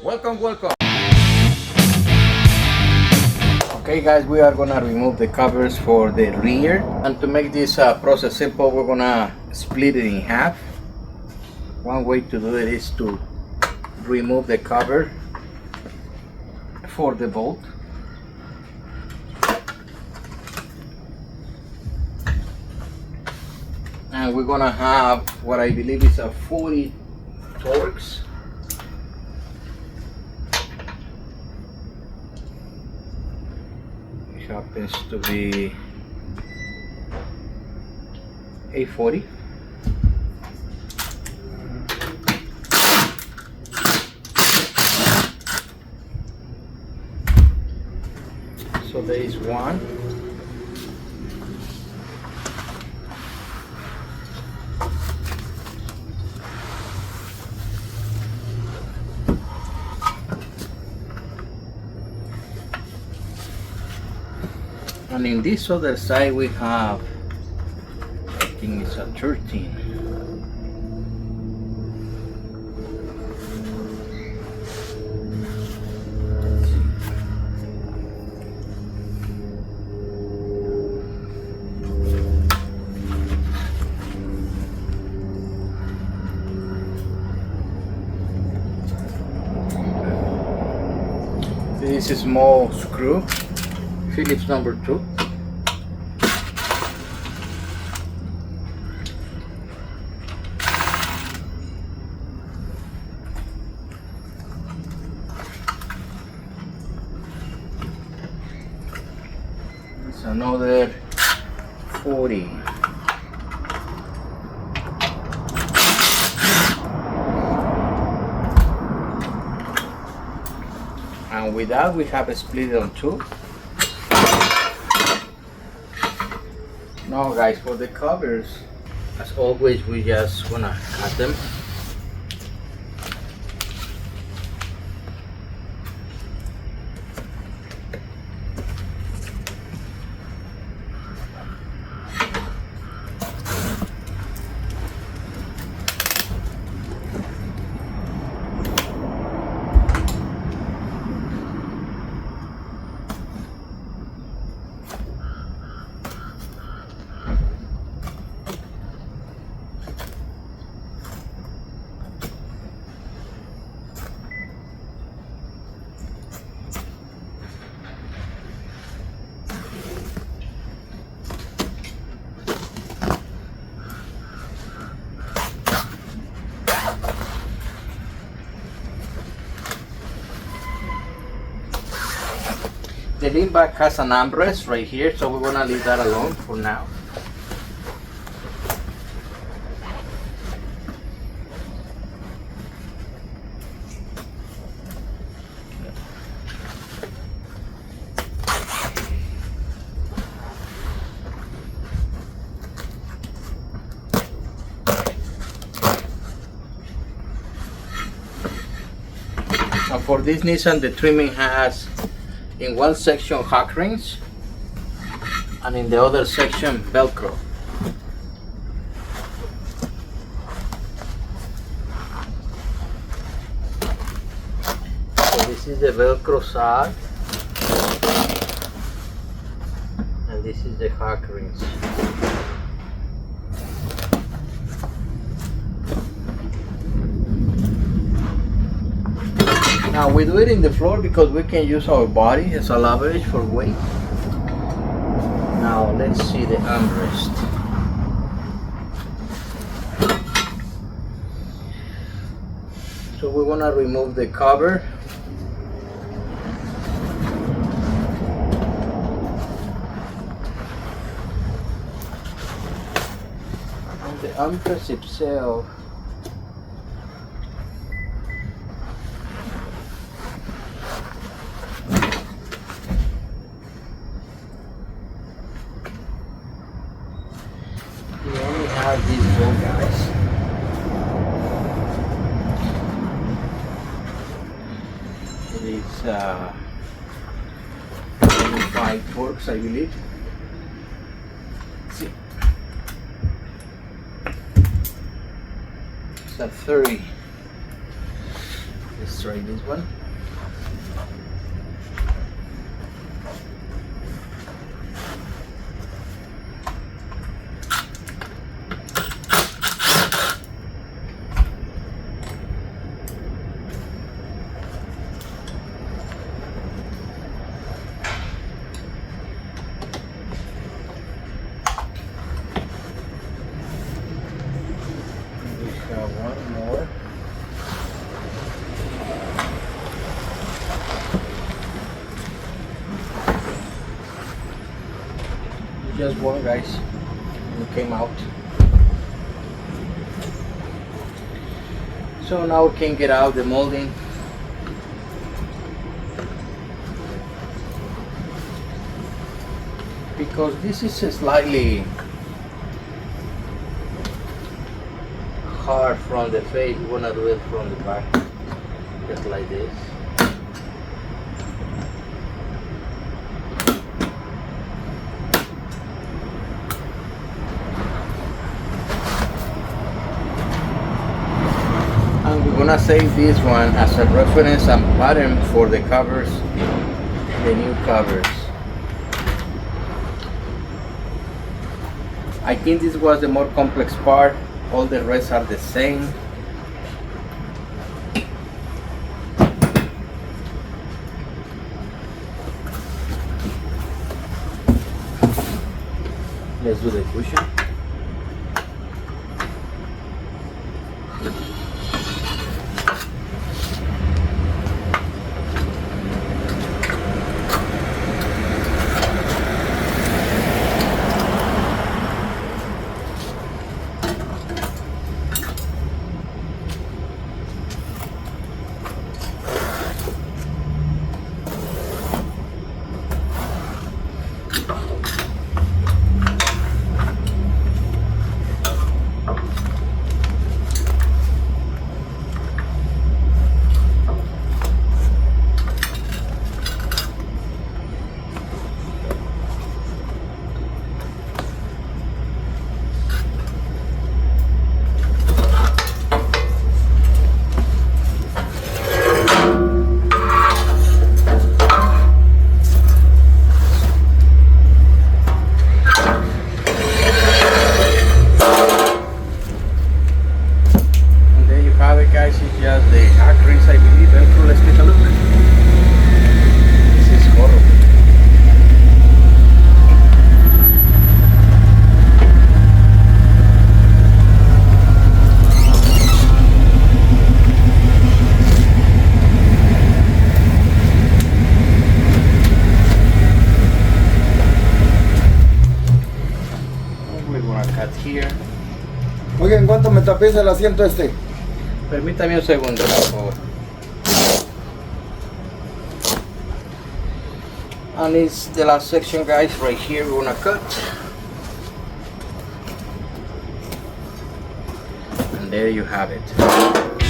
Welcome. Okay guys, we are gonna remove the covers for the rear, and to make this process simple, we're gonna split it in half. One way to do it is to remove the cover for the bolt. And we're gonna have what I believe is a 40 Torx. It happens to be a 40. So there is one. And in this other side we have, I think it's a 13. Let's see. This is a small screw, Phillips number 2. It's another 40. And with that we have split it on 2. Now guys, for the covers, as always, we just wanna cut them. The lean back has an armrest right here, so we're gonna leave that alone for now. Now for this Nissan, the trimming has in one section hot rings and in the other section Velcro. So this is the Velcro side and this is the hot rings. Now we do it in the floor because we can use our body as a leverage for weight. Now let's see the armrest. So we want to remove the cover. And the armrest itself, these little guys. It is 25 Torx, I believe. Let's see. It's a 30. The Let's try this one. One more. Just one, guys. It came out. So now we can get out the molding. Because this is slightly hard from the face, you wanna do it from the back, just like this. And we're gonna save this one as a reference and pattern for the covers, the new covers. I think this was the more complex part. All the rest are the same. Let's do the cushion. Oiga, ¿en cuánto me tapiza el asiento este? Permítame un segundo, por favor. And it's the last section, guys. Right here we're gonna cut. And there you have it.